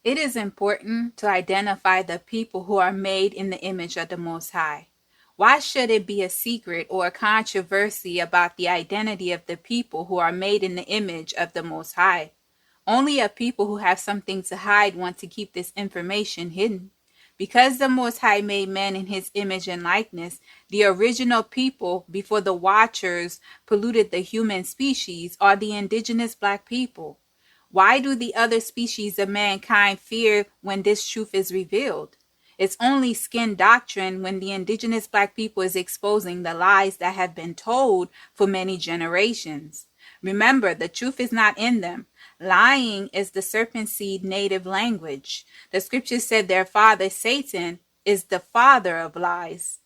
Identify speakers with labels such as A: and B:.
A: It is important to identify the people who are made in the image of the Most High. Why should it be a secret or a controversy about the identity of the people who are made in the image of the Most High? Only a people who have something to hide want to keep this information hidden. Because the Most High made men in his image and likeness, the original people before the Watchers polluted the human species are the indigenous black people. Why do the other species of mankind fear when this truth is revealed? It's only skin doctrine when the indigenous black people is exposing the lies that have been told for many generations. Remember, the truth is not in them. Lying is the serpent seed native language. The scripture said their father, Satan, is the father of lies.